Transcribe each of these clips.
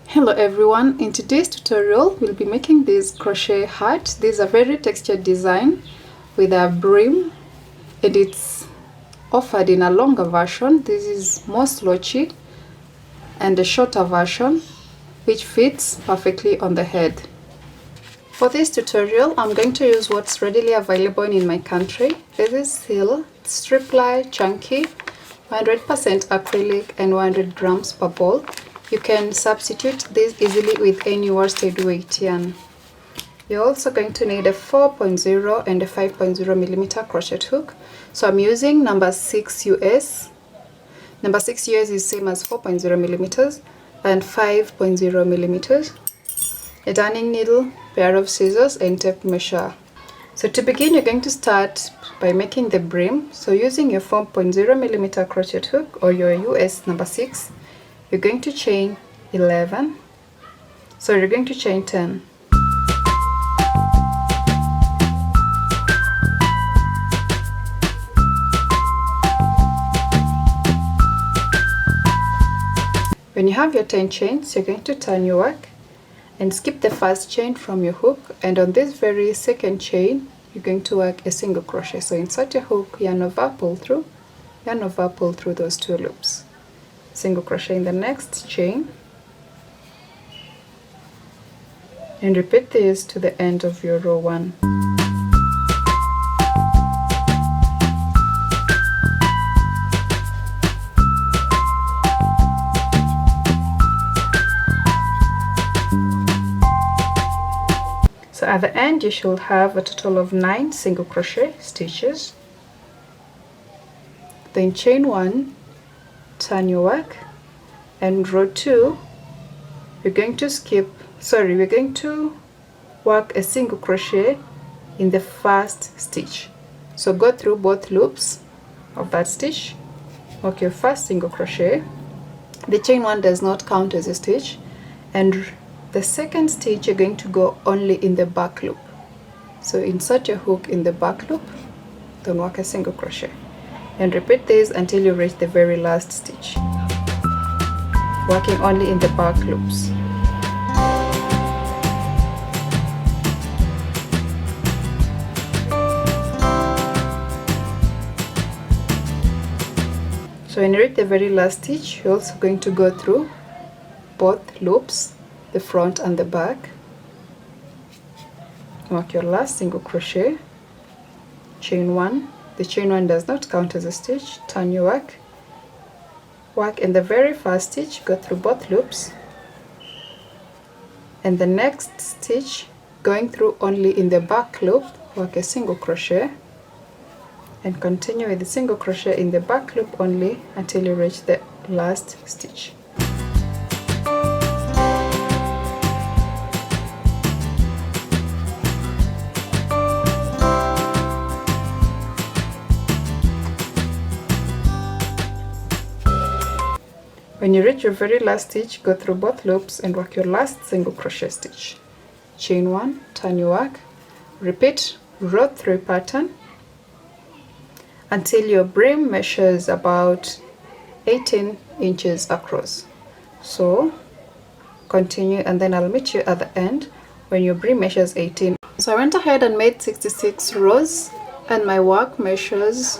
Hello everyone, in today's tutorial we'll be making this crochet hat. This is a very textured design with a brim and it's offered in a longer version. This is more slouchy and a shorter version which fits perfectly on the head. For this tutorial I'm going to use what's readily available in my country. This is Seal Strip Ply Chunky 100% acrylic and 100 grams per ball. You can substitute this easily with any worsted weight yarn. You're also going to need a 4.0 and a 5.0 millimeter crochet hook. So I'm using number 6 US. Number 6 US is same as 4.0 millimeters and 5.0 millimeters. A darning needle, pair of scissors and tape measure. So to begin, you're going to start by making the brim. So using your 4.0 millimeter crochet hook or your US number 6, you're going to chain 11. So you're going to chain 10. When you have your 10 chains, you're going to turn your work and skip the first chain from your hook, and on this very second chain you're going to work a single crochet. So insert your hook, yarn over, pull through those 2 loops, single crochet in the next chain, and repeat this to the end of your row 1. So at the end you should have a total of 9 single crochet stitches. Then chain 1, turn your work, and row 2 we're going to work a single crochet in the first stitch. So go through both loops of that stitch, work your first single crochet. The chain 1 does not count as a stitch, and the second stitch you're going to go only in the back loop. So insert your hook in the back loop, then work a single crochet, and repeat this until you reach the very last stitch, working only in the back loops. So when you reach the very last stitch, you're also going to go through both loops, the front and the back, work your last single crochet, chain 1. The chain 1 does not count as a stitch. Turn your work in the very first stitch, go through both loops, and the next stitch going through only in the back loop, work a single crochet, and continue with the single crochet in the back loop only until you reach the last stitch. When you reach your very last stitch, go through both loops and work your last single crochet stitch. Chain 1, turn your work, repeat row 3 pattern until your brim measures about 18 inches across. So continue, and then I'll meet you at the end when your brim measures 18. So I went ahead and made 66 rows, and my work measures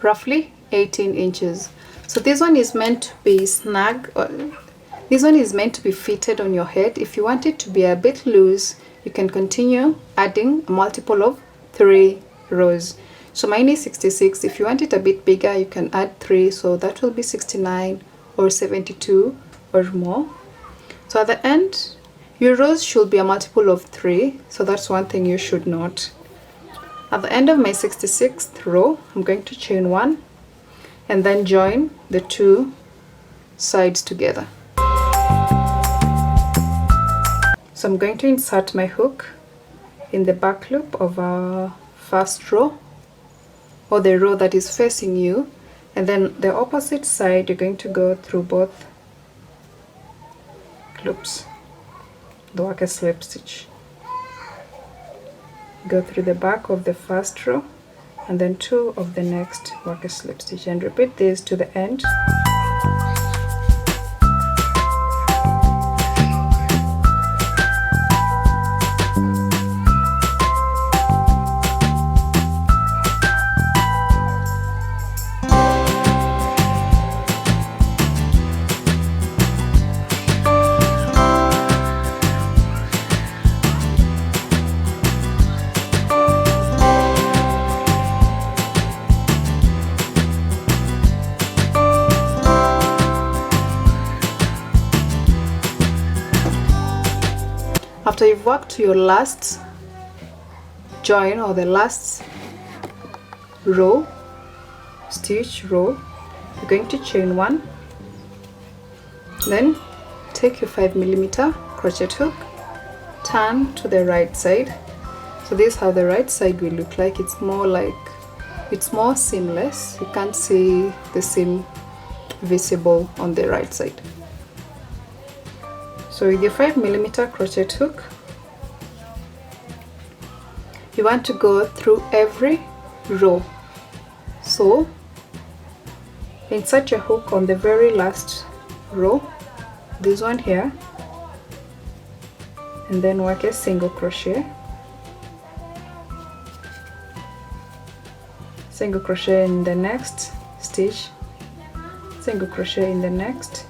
roughly 18 inches. So this one is meant to be snug, or this one is meant to be fitted on your head. If you want it to be a bit loose, you can continue adding a multiple of 3 rows. So mine is 66. If you want it a bit bigger, you can add 3, so that will be 69 or 72 or more. So at the end your rows should be a multiple of 3, so that's one thing you should note. At the end of my 66th row, I'm going to chain 1 and then join the 2 sides together. So I'm going to insert my hook in the back loop of our first row, or the row that is facing you, and then the opposite side you're going to go through both loops, work a slip stitch. Go through the back of the first row and then 2 of the next, work a slip stitch, and repeat this to the end. After you've worked to your last join or the last row, you're going to chain 1, then take your 5mm crochet hook, turn to the right side. So this is how the right side will look like. It's more seamless. You can't see the seam visible on the right side. So with your 5mm crochet hook, you want to go through every row. So insert your hook on the very last row, this one here, and then work a single crochet, single crochet in the next stitch, single crochet in the next,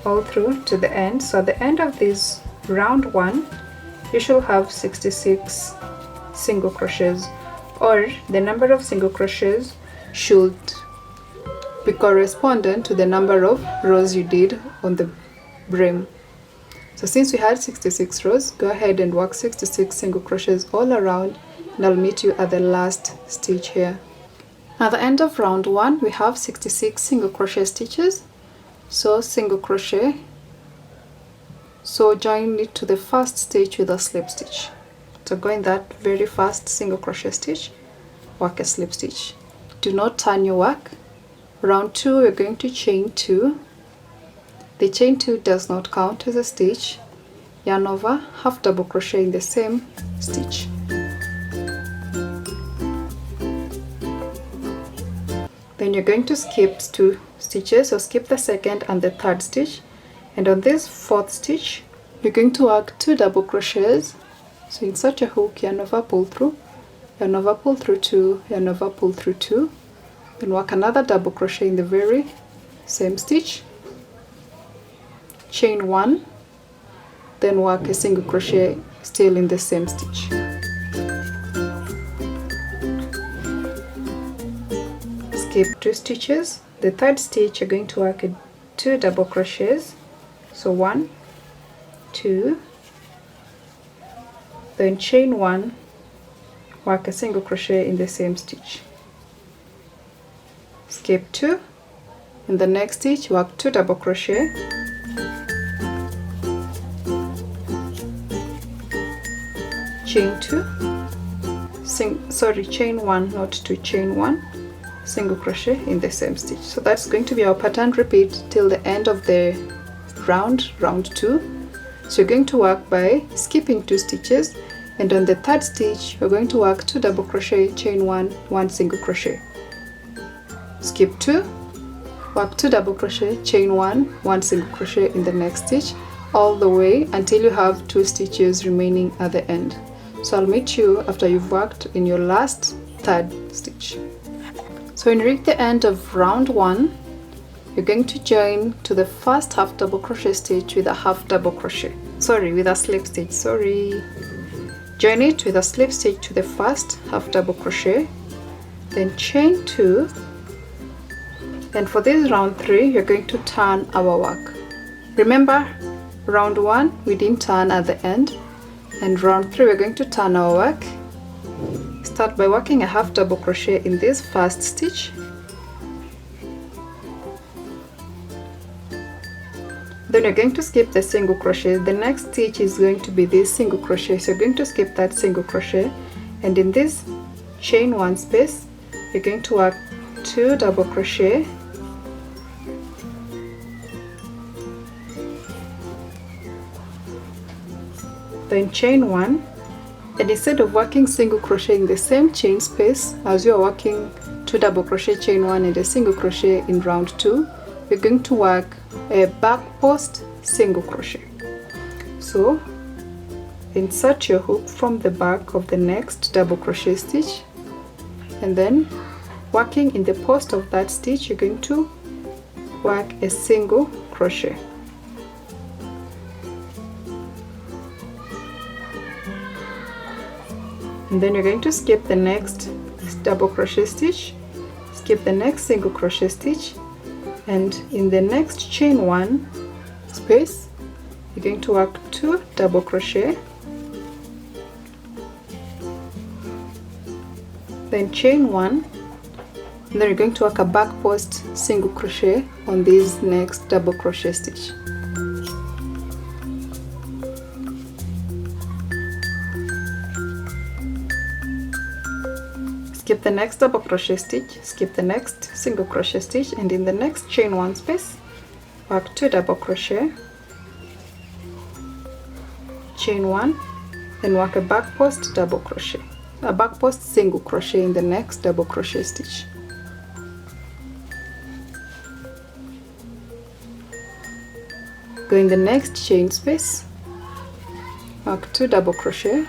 all through to the end. So at the end of this round 1, you should have 66 single crochets, or the number of single crochets should be correspondent to the number of rows you did on the brim. So since we had 66 rows, go ahead and work 66 single crochets all around, and I'll meet you at the last stitch here. At the end of round 1, we have 66 single crochet stitches. So single crochet, so join it to the first stitch with a slip stitch. So go in that very first single crochet stitch, work a slip stitch. Do not turn your work. Round 2, we're going to chain 2. The chain 2 does not count as a stitch. Yarn over, half double crochet in the same stitch. Then you're going to skip 2 stitches, so skip the second and the third stitch, and on this 4th stitch you're going to work 2 double crochets. So insert your hook, yarn over, pull through, yarn over, pull through 2, yarn over, pull through 2, then work another double crochet in the very same stitch, chain 1, then work a single crochet still in the same stitch. Skip 2 stitches. The third stitch you're going to work 2 double crochets, so 1, 2, then chain 1, work a single crochet in the same stitch, skip 2, in the next stitch work 2 double crochet, chain 2, chain 1, not 2, chain 1, single crochet in the same stitch. So that's going to be our pattern. Repeat till the end of the round 2. So you're going to work by skipping 2 stitches, and on the third stitch you're going to work 2 double crochet, chain 1, 1 single crochet, skip 2, work 2 double crochet, chain 1, 1 single crochet in the next stitch, all the way until you have 2 stitches remaining at the end. So I'll meet you after you've worked in your last third stitch. So when you reach the end of round 1, you're going to join to the first half double crochet stitch with a half double crochet, with a slip stitch, join it with a slip stitch to the first half double crochet, then chain 2, and for this round 3 you're going to turn our work. Remember, round 1 we didn't turn at the end, and round 3 we're going to turn our work. Start by working a half double crochet in this first stitch, then you're going to skip the single crochet. The next stitch is going to be this single crochet, so you're going to skip that single crochet, and in this chain 1 space you're going to work 2 double crochet, then chain 1, And instead of working single crochet in the same chain space as you are working 2 double crochet chain 1 and a single crochet in round 2, we're going to work a back post single crochet. So insert your hook from the back of the next double crochet stitch, and then working in the post of that stitch, you're going to work a single crochet. And then you're going to skip the next double crochet stitch, skip the next single crochet stitch, and in the next chain 1 space you're going to work 2 double crochet, then chain 1, and then you're going to work a back post single crochet on this next double crochet stitch. Skip the next double crochet stitch, skip the next single crochet stitch, and in the next chain 1 space work 2 double crochet, chain 1, then work a back post double crochet, a back post single crochet in the next double crochet stitch. Go in the next chain space, work 2 double crochet,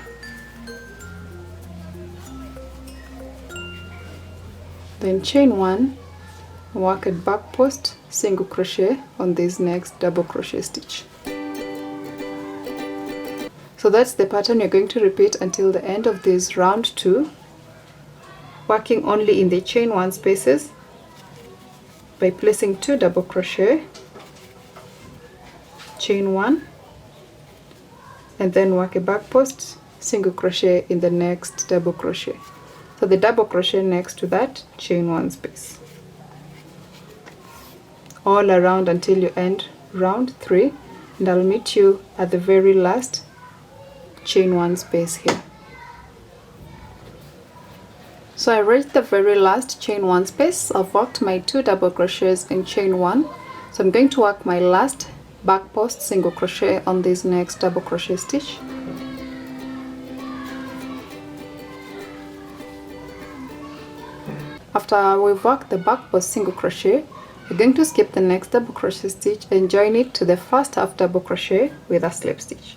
then chain 1, work a back post single crochet on this next double crochet stitch. So that's the pattern you're going to repeat until the end of this round 2, working only in the chain 1 spaces by placing 2 double crochet, chain 1, and then work a back post single crochet in the next double crochet. So the double crochet next to that chain 1 space, all around until you end round 3, and I'll meet you at the very last chain 1 space here. So I reached the very last chain 1 space. I've worked my 2 double crochets in chain 1, so I'm going to work my last back post single crochet on this next double crochet stitch. After we've worked the back post single crochet, we're going to skip the next double crochet stitch and join it to the first half double crochet with a slip stitch.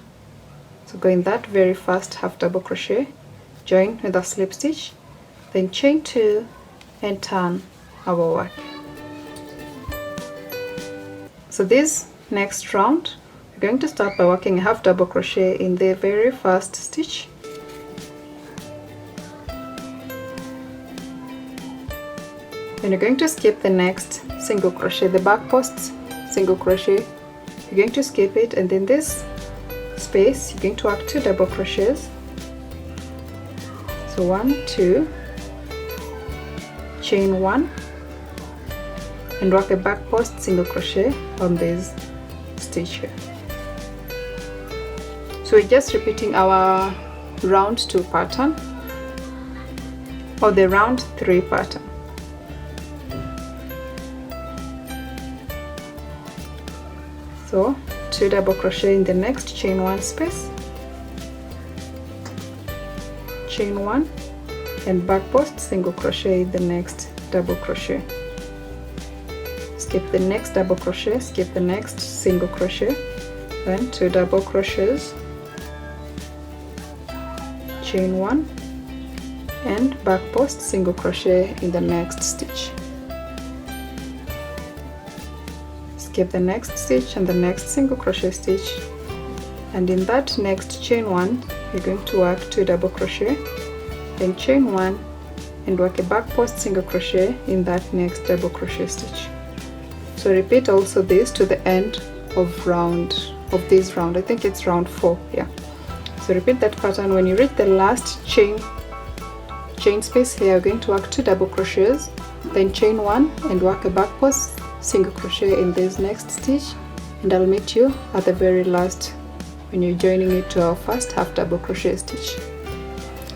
So go in that very first half double crochet, join with a slip stitch, then chain 2 and turn our work. So this next round we're going to start by working a half double crochet in the very first stitch, then you're going to skip the next single crochet, the back post single crochet, you're going to skip it, and in this space you're going to work 2 double crochets. So 1, 2, chain 1, and work a back post single crochet on this stitch here. So we're just repeating our round 2 pattern or the round 3 pattern. So 2 double crochet in the next chain 1 space, chain 1, and back post single crochet in the next double crochet. Skip the next double crochet, skip the next single crochet, then 2 double crochets, chain 1, and back post single crochet in the next stitch. Skip the next stitch and the next single crochet stitch, and in that next chain 1 you're going to work 2 double crochet, then chain 1 and work a back post single crochet in that next double crochet stitch. So repeat also this to the end of this round. I think it's round 4, yeah. So repeat that pattern. When you reach the last chain space here, you're going to work 2 double crochets, then chain 1 and work a back post single crochet in this next stitch, and I'll meet you at the very last when you're joining it to our first half double crochet stitch.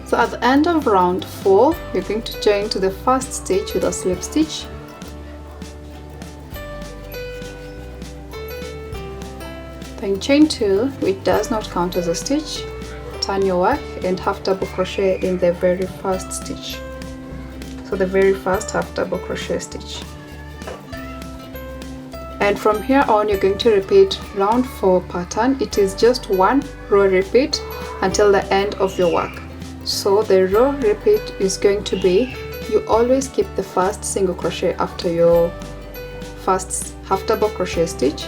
So at the end of round 4 you're going to join to the first stitch with a slip stitch, then chain 2, which does not count as a stitch, turn your work and half double crochet in the very first stitch. So the very first half double crochet stitch. And from here on you're going to repeat round 4 pattern. It is just 1 row repeat until the end of your work. So the row repeat is going to be, you always keep the first single crochet after your first half double crochet stitch,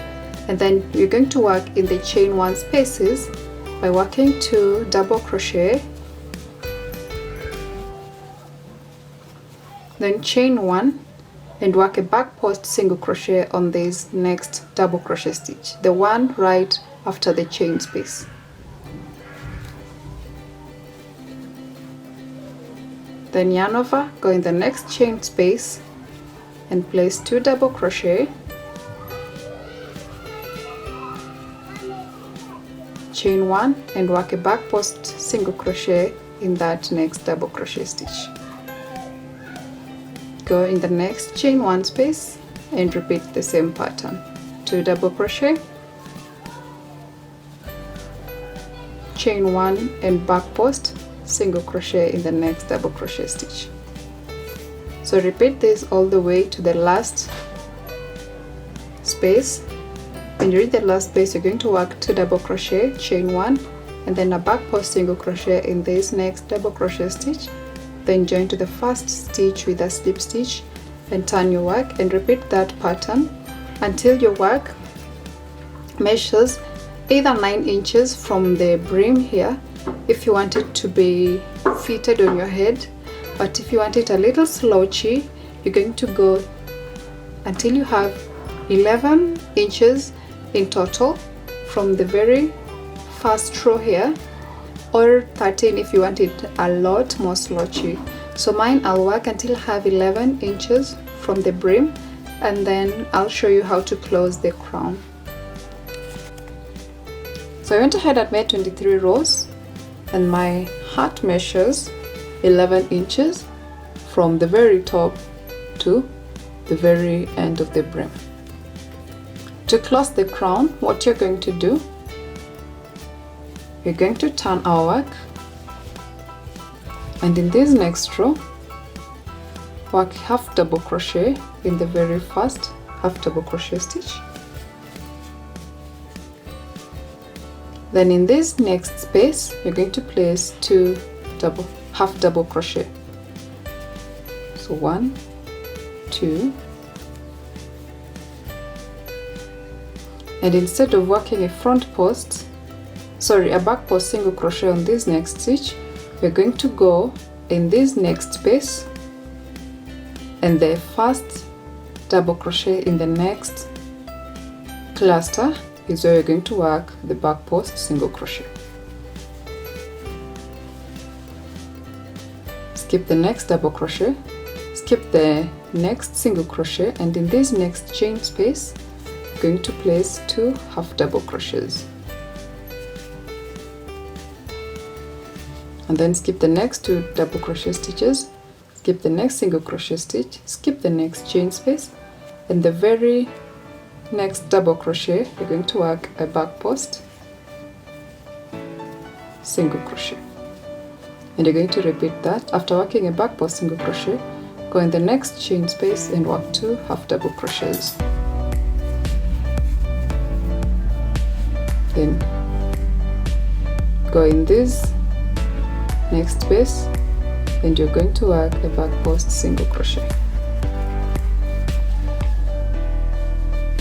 and then you're going to work in the chain 1 spaces by working 2 double crochet, then chain 1 and work a back post single crochet on this next double crochet stitch, the one right after the chain space. Then yarn over, go in the next chain space and place 2 double crochet, chain 1 and work a back post single crochet in that next double crochet stitch. Go in the next chain 1 space and repeat the same pattern. 2 double crochet, chain 1 and back post single crochet in the next double crochet stitch. So repeat this all the way to the last space. When you reach the last space, you're going to work 2 double crochet, chain 1 and then a back post single crochet in this next double crochet stitch. Then join to the first stitch with a slip stitch and turn your work, and repeat that pattern until your work measures either 9 inches from the brim here if you want it to be fitted on your head, but if you want it a little slouchy, you're going to go until you have 11 inches in total from the very first row here, or 13 if you want it a lot more slouchy. So mine, I'll work until I have 11 inches from the brim, and then I'll show you how to close the crown. So I went ahead and made 23 rows, and my heart measures 11 inches from the very top to the very end of the brim. To close the crown, what you're going to do, we're going to turn our work, and in this next row work half double crochet in the very first half double crochet stitch. Then in this next space you're going to place 2 half double crochet. So 1, 2, and instead of working a back post single crochet on this next stitch, we're going to go in this next space, and the first double crochet in the next cluster is where you're going to work the back post single crochet. Skip the next double crochet, skip the next single crochet, and in this next chain space you're going to place 2 half double crochets. And then skip the next 2 double crochet stitches, skip the next single crochet stitch, skip the next chain space, and the very next double crochet you're going to work a back post single crochet, and you're going to repeat that. After working a back post single crochet, go in the next chain space and work 2 half double crochets. Then go in this next space and you're going to work a back post single crochet.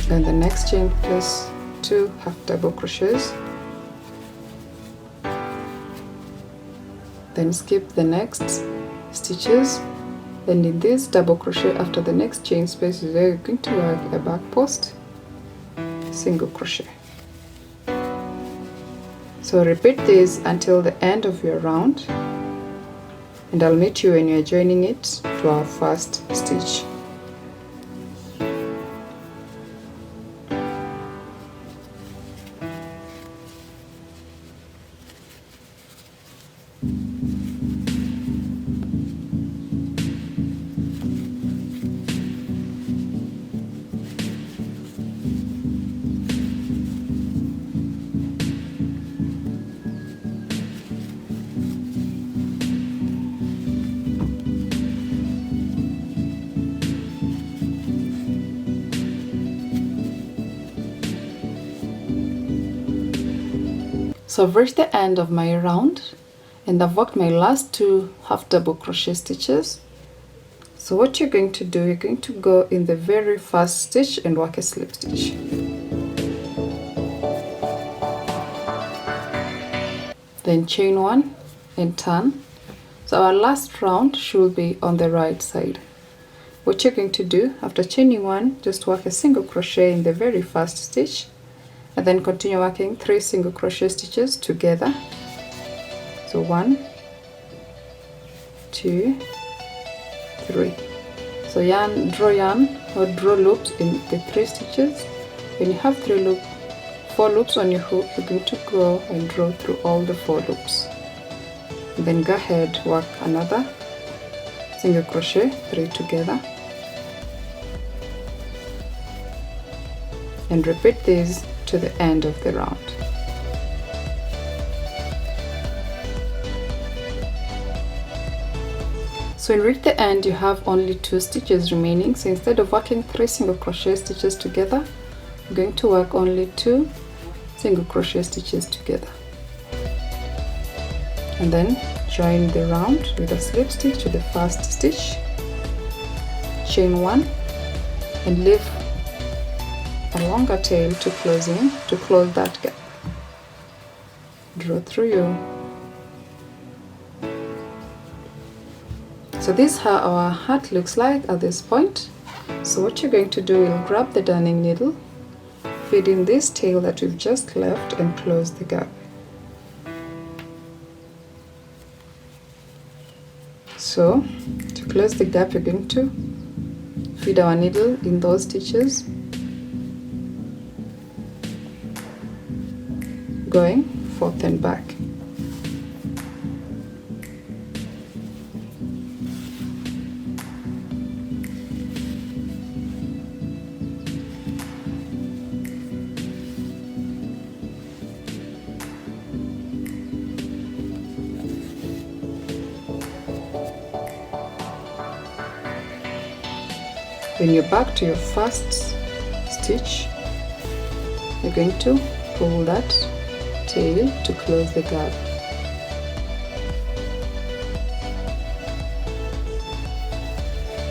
In the next chain, place 2 half double crochets, then skip the next stitches, and in this double crochet after the next chain space is where you're going to work a back post single crochet. So repeat this until the end of your round, and I'll meet you when you're joining it to our first stitch. So I've reached the end of my round and I've worked my last 2 half double crochet stitches. So what you're going to do, you're going to go in the very first stitch and work a slip stitch. Then chain 1 and turn. So our last round should be on the right side. What you're going to do, after chaining 1, just work a single crochet in the very first stitch and then continue working 3 single crochet stitches together. So 1, 2, 3. So draw loops in the 3 stitches. When you have 4 loops on your hook, you're going to go and draw through all the 4 loops. And then go ahead, work another single crochet, 3 together, and repeat this to the end of the round. So when you reach the end, you have only 2 stitches remaining. So instead of working 3 single crochet stitches together, I'm going to work only 2 single crochet stitches together. And then join the round with a slip stitch to the first stitch, chain 1, and leave a longer tail to close that gap. Draw through you. So this is how our hat looks like at this point. So what you're going to do, you'll grab the darning needle, feed in this tail that we've just left, and close the gap. So to close the gap, you're going to feed our needle in those stitches, going forth and back. When you're back to your first stitch, you're going to pull that tail to close the gap.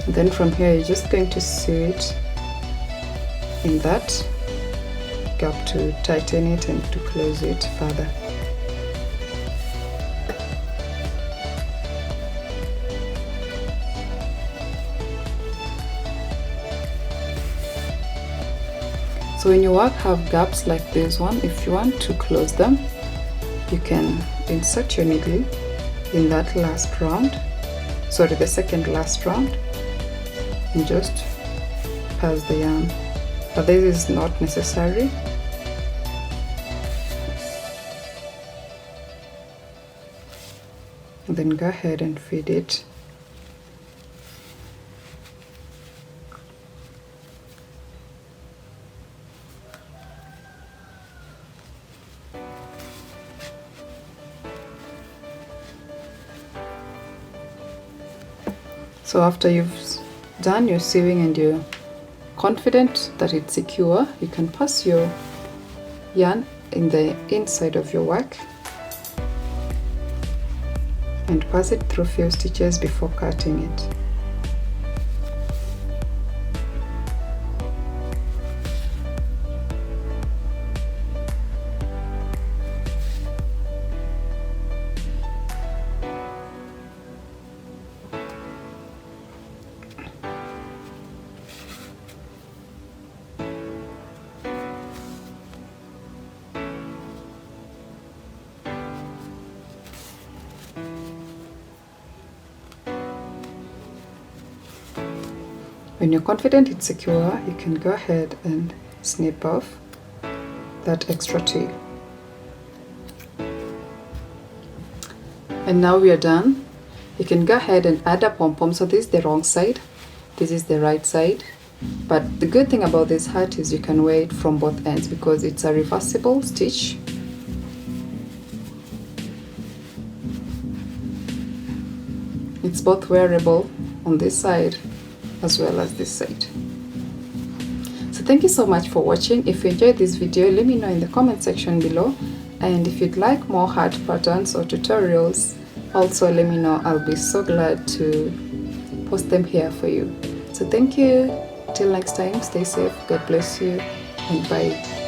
And then from here, you're just going to sew it in that gap to tighten it and to close it further. So when your work have gaps like this one, if you want to close them, you can insert your needle in that last round, sorry, the second last round, and just pass the yarn. But this is not necessary. And then go ahead and feed it. So after you've done your sewing and you're confident that it's secure, you can pass your yarn in the inside of your work and pass it through a few stitches before cutting it. When you're confident it's secure, you can go ahead and snip off that extra tail. And now we are done. You can go ahead and add a pom-pom. So this is the wrong side, this is the right side. But the good thing about this hat is you can wear it from both ends because it's a reversible stitch. It's both wearable on this side as well as this side. So thank you so much for watching. If you enjoyed this video, let me know in the comment section below, And if you'd like more heart patterns or tutorials, also let me know. I'll be so glad to post them here for you. So thank you. Till next time, stay safe, God bless you, and bye.